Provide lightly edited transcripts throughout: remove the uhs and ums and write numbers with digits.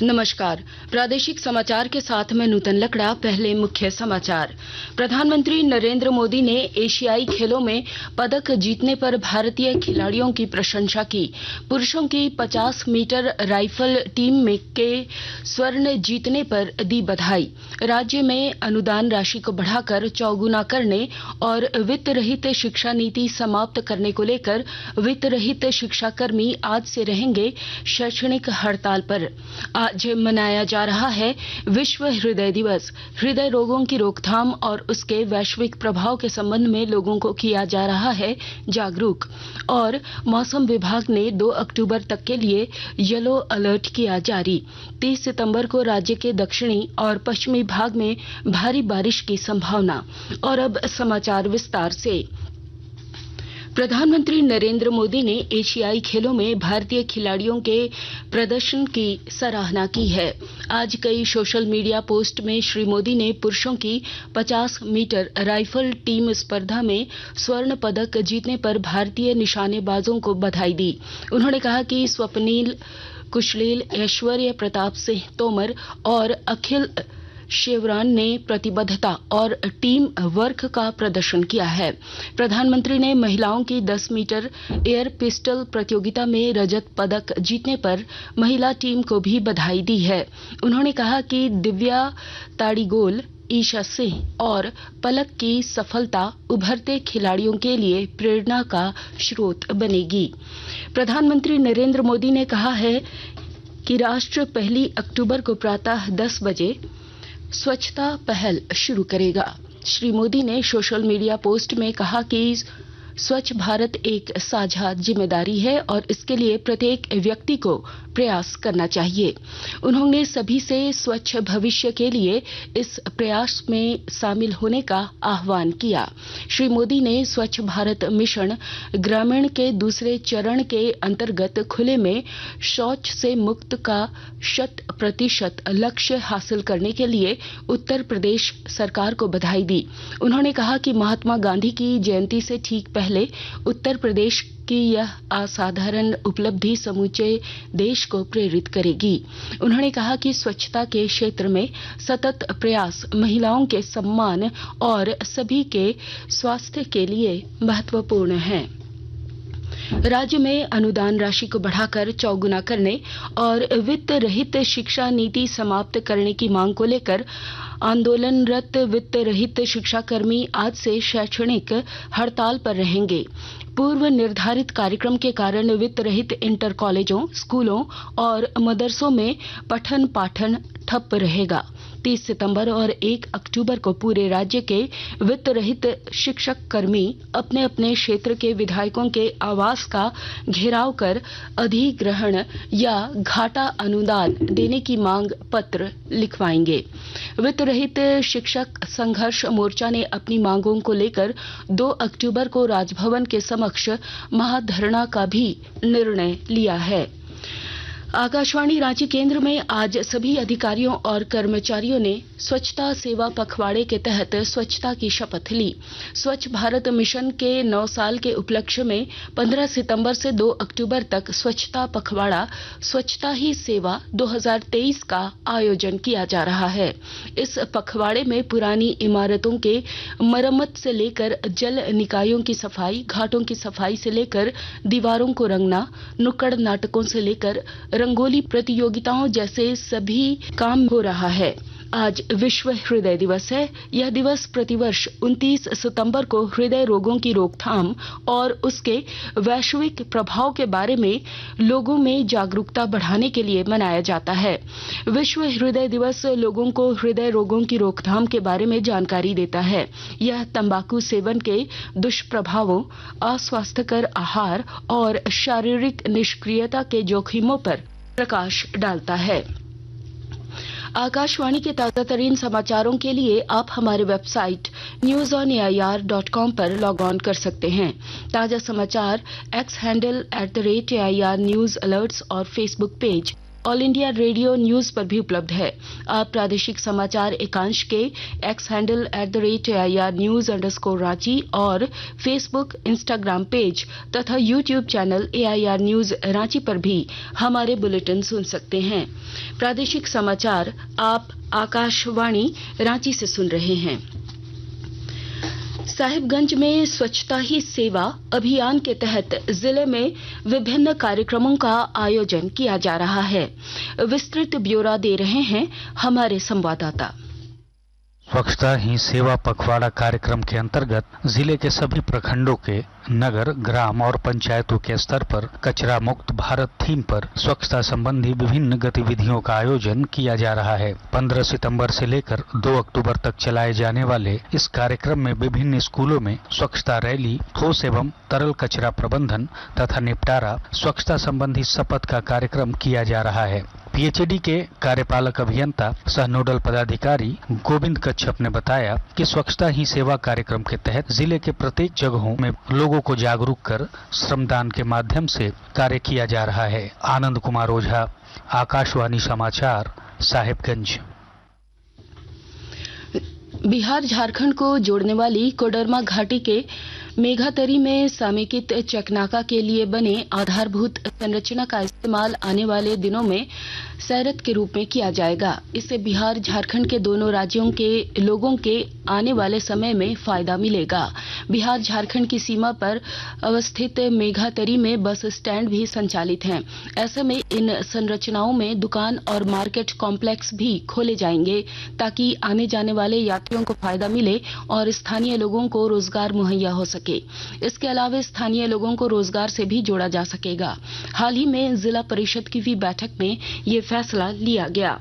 नमस्कार। प्रादेशिक समाचार के साथ मैं नूतन लकड़ा। पहले मुख्य समाचार। प्रधानमंत्री नरेंद्र मोदी ने एशियाई खेलों में पदक जीतने पर भारतीय खिलाड़ियों की प्रशंसा की। पुरुषों की 50 मीटर राइफल टीम के स्वर्ण जीतने पर दी बधाई। राज्य में अनुदान राशि को बढ़ाकर चौगुना करने और वित्त रहित शिक्षा नीति समाप्त करने को लेकर वित्त रहित शिक्षाकर्मी आज से रहेंगे शैक्षणिक हड़ताल पर। आज मनाया जा रहा है विश्व हृदय दिवस। हृदय रोगों की रोकथाम और उसके वैश्विक प्रभाव के संबंध में लोगों को किया जा रहा है जागरूक। और मौसम विभाग ने 2 अक्टूबर तक के लिए येलो अलर्ट किया जारी। 30 सितंबर को राज्य के दक्षिणी और पश्चिमी भाग में भारी बारिश की संभावना। और अब समाचार विस्तार से। प्रधानमंत्री नरेंद्र मोदी ने एशियाई खेलों में भारतीय खिलाड़ियों के प्रदर्शन की सराहना की है। आज कई सोशल मीडिया पोस्ट में श्री मोदी ने पुरुषों की 50 मीटर राइफल टीम स्पर्धा में स्वर्ण पदक जीतने पर भारतीय निशानेबाजों को बधाई दी। उन्होंने कहा कि स्वप्निल कुशलेल, ऐश्वर्य प्रताप सिंह तोमर और अखिल शेवरान ने प्रतिबद्धता और टीम वर्क का प्रदर्शन किया है। प्रधानमंत्री ने महिलाओं की 10 मीटर एयर पिस्टल प्रतियोगिता में रजत पदक जीतने पर महिला टीम को भी बधाई दी है। उन्होंने कहा कि दिव्या ताड़ीगोल, ईशा सिंह और पलक की सफलता उभरते खिलाड़ियों के लिए प्रेरणा का स्रोत बनेगी। प्रधानमंत्री नरेंद्र मोदी ने कहा है कि राष्ट्र 1 अक्टूबर को प्रातः 10 बजे स्वच्छता पहल शुरू करेगा। श्री मोदी ने सोशल मीडिया पोस्ट में कहा कि स्वच्छ भारत एक साझा जिम्मेदारी है और इसके लिए प्रत्येक व्यक्ति को प्रयास करना चाहिए। उन्होंने सभी से स्वच्छ भविष्य के लिए इस प्रयास में शामिल होने का आह्वान किया। श्री मोदी ने स्वच्छ भारत मिशन ग्रामीण के दूसरे चरण के अंतर्गत खुले में शौच से मुक्त का 100% लक्ष्य हासिल करने के लिए उत्तर प्रदेश सरकार को बधाई दी। उन्होंने कहा कि महात्मा गांधी की जयंती से ठीक पहले उत्तर प्रदेश की यह असाधारण उपलब्धि समूचे देश को प्रेरित करेगी। उन्होंने कहा कि स्वच्छता के क्षेत्र में सतत प्रयास महिलाओं के सम्मान और सभी के स्वास्थ्य के लिए महत्वपूर्ण है। राज्य में अनुदान राशि को बढ़ाकर चौगुना करने और वित्त रहित शिक्षा नीति समाप्त करने की मांग को लेकर आंदोलनरत वित्त रहित शिक्षाकर्मी आज से शैक्षणिक हड़ताल पर रहेंगे। पूर्व निर्धारित कार्यक्रम के कारण वित्त रहित इंटर कॉलेजों, स्कूलों और मदरसों में पठन पाठन ठप रहेगा। 30 सितंबर और 1 अक्टूबर को पूरे राज्य के वित्त रहित शिक्षक कर्मी अपने अपने क्षेत्र के विधायकों के आवास का घेराव कर अधिग्रहण या घाटा अनुदान देने की मांग पत्र लिखवाएंगे। वित्त रहित शिक्षक संघर्ष मोर्चा ने अपनी मांगों को लेकर 2 अक्टूबर को राजभवन के समक्ष महाधरना का भी निर्णय लिया है। आकाशवाणी रांची केंद्र में आज सभी अधिकारियों और कर्मचारियों ने स्वच्छता सेवा पखवाड़े के तहत स्वच्छता की शपथ ली। स्वच्छ भारत मिशन के 9 साल के उपलक्ष्य में 15 सितंबर से 2 अक्टूबर तक स्वच्छता पखवाड़ा स्वच्छता ही सेवा 2023 का आयोजन किया जा रहा है। इस पखवाड़े में पुरानी इमारतों के मरम्मत से लेकर जल निकायों की सफाई, घाटों की सफाई से लेकर दीवारों को रंगना, नुक्कड़ नाटकों से लेकर रंगोली प्रतियोगिताओं जैसे सभी काम हो रहा है। आज विश्व हृदय दिवस है। यह दिवस प्रतिवर्ष 29 सितंबर को हृदय रोगों की रोकथाम और उसके वैश्विक प्रभाव के बारे में लोगों में जागरूकता बढ़ाने के लिए मनाया जाता है। विश्व हृदय दिवस लोगों को हृदय रोगों की रोकथाम के बारे में जानकारी देता है। यह तंबाकू सेवन के दुष्प्रभावों, अस्वास्थ्यकर आहार और शारीरिक निष्क्रियता के जोखिमों पर प्रकाश डालता है। आकाशवाणी के ताजा तरीन समाचारों के लिए आप हमारे वेबसाइट newsonair.com पर लॉग ऑन कर सकते हैं। ताजा समाचार X handle @AIR news alerts और Facebook page All India Radio news पर भी उपलब्ध है। आप प्रादेशिक समाचार एकांश के एक्स हैंडल @AIR News_Ranchi और फेसबुक, इंस्टाग्राम पेज तथा YouTube channel AIR news Ranchi पर भी हमारे बुलेटिन सुन सकते हैं। प्रादेशिक समाचार आप आकाशवाणी रांची से सुन रहे हैं। साहिबगंज में स्वच्छता ही सेवा अभियान के तहत जिले में विभिन्न कार्यक्रमों का आयोजन किया जा रहा है। विस्तृत ब्यौरा दे रहे हैं हमारे संवाददाता। स्वच्छता ही सेवा पखवाड़ा कार्यक्रम के अंतर्गत जिले के सभी प्रखंडों के नगर, ग्राम और पंचायतों के स्तर पर कचरा मुक्त भारत थीम पर स्वच्छता संबंधी विभिन्न गतिविधियों का आयोजन किया जा रहा है। 15 सितंबर से लेकर 2 अक्टूबर तक चलाए जाने वाले इस कार्यक्रम में विभिन्न स्कूलों में स्वच्छता रैली, ठोस एवं तरल कचरा प्रबंधन तथा निपटारा, स्वच्छता संबंधी शपथ का कार्यक्रम किया जा रहा है। PHED के कार्यपालक अभियंता सह नोडल पदाधिकारी गोविंद कच्छप ने बताया कि स्वच्छता ही सेवा कार्यक्रम के तहत जिले के प्रत्येक जगहों में लोगों को जागरूक कर श्रमदान के माध्यम से कार्य किया जा रहा है। आनंद कुमार ओझा, आकाशवाणी समाचार, साहिबगंज। बिहार झारखंड को जोड़ने वाली कोडरमा घाटी के मेघातरी में समेकित चकनाका के लिए बने आधारभूत संरचना का इस्तेमाल आने वाले दिनों में सैरत के रूप में किया जाएगा। इससे बिहार झारखंड के दोनों राज्यों के लोगों के आने वाले समय में फायदा मिलेगा। बिहार झारखंड की सीमा पर अवस्थित मेघातरी में बस स्टैंड भी संचालित हैं। ऐसे में इन संरचनाओं में दुकान और मार्केट कॉम्प्लेक्स भी खोले जाएंगे ताकि आने जाने वाले यात्रियों को फायदा मिले और स्थानीय लोगों को रोजगार मुहैया हो सके। इसके अलावा स्थानीय लोगों को रोजगार से भी जोड़ा जा सकेगा। हाल ही में जिला परिषद की हुई बैठक में ये फैसला लिया गया।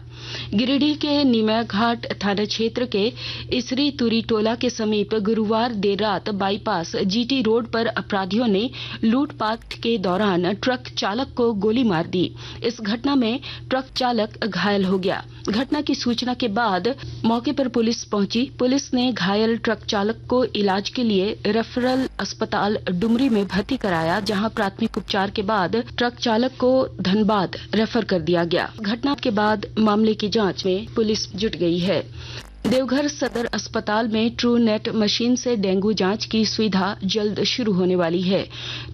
गिरिडीह के निमैघाट थाना क्षेत्र के इसरी तुरी टोला के समीप गुरुवार देर रात बाईपास GT रोड पर अपराधियों ने लूटपाट के दौरान ट्रक चालक को गोली मार दी। इस घटना में ट्रक चालक घायल हो गया। घटना की सूचना के बाद मौके पर पुलिस पहुंची। पुलिस ने घायल ट्रक चालक को इलाज के लिए रेफरल अस्पताल डुमरी में भर्ती कराया, जहां प्राथमिक उपचार के बाद ट्रक चालक को धनबाद रेफर कर दिया गया। घटना के बाद मामले की जांच में पुलिस जुट गई है। देवघर सदर अस्पताल में ट्रू नेट मशीन से डेंगू जांच की सुविधा जल्द शुरू होने वाली है।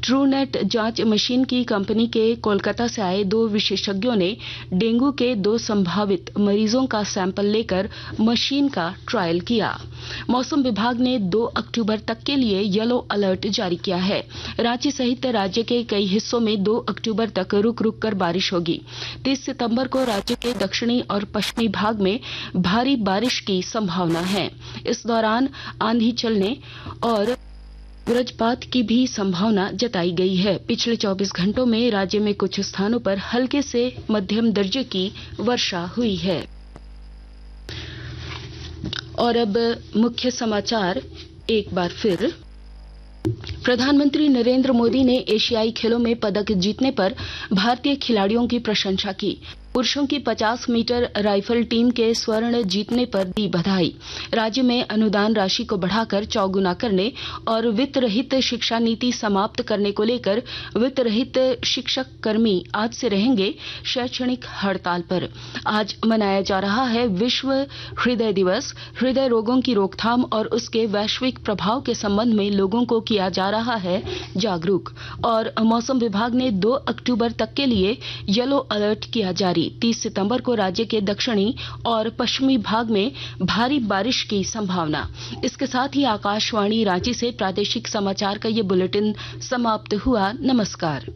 ट्रू नेट जांच मशीन की कंपनी के कोलकाता से आए 2 विशेषज्ञों ने डेंगू के 2 संभावित मरीजों का सैंपल लेकर मशीन का ट्रायल किया। मौसम विभाग ने 2 अक्टूबर तक के लिए येलो अलर्ट जारी किया है। रांची सहित राज्य के कई हिस्सों में 2 अक्टूबर तक रुक रुक कर बारिश होगी। 30 सितंबर को राज्य के दक्षिणी और पश्चिमी भाग में भारी बारिश की संभावना है। इस दौरान आंधी चलने और वज्रपात की भी संभावना जताई गई है। पिछले 24 घंटों में राज्य में कुछ स्थानों पर हल्के से मध्यम दर्जे की वर्षा हुई है। और अब मुख्य समाचार एक बार फिर। प्रधानमंत्री नरेंद्र मोदी ने एशियाई खेलों में पदक जीतने पर भारतीय खिलाड़ियों की प्रशंसा की। पुरुषों की 50 मीटर राइफल टीम के स्वर्ण जीतने पर दी बधाई। राज्य में अनुदान राशि को बढ़ाकर 4 गुना करने और वित्त रहित शिक्षा नीति समाप्त करने को लेकर वित्त रहित शिक्षक कर्मी आज से रहेंगे शैक्षणिक हड़ताल पर। आज मनाया जा रहा है विश्व हृदय दिवस। हृदय रोगों की रोकथाम और उसके वैश्विक प्रभाव के संबंध में लोगों को किया जा रहा है जागरूक। और मौसम विभाग ने 2 अक्टूबर तक के लिए येलो अलर्ट किया जारी। 30 सितंबर को राज्य के दक्षिणी और पश्चिमी भाग में भारी बारिश की संभावना। इसके साथ ही आकाशवाणी रांची से प्रादेशिक समाचार का ये बुलेटिन समाप्त हुआ। नमस्कार।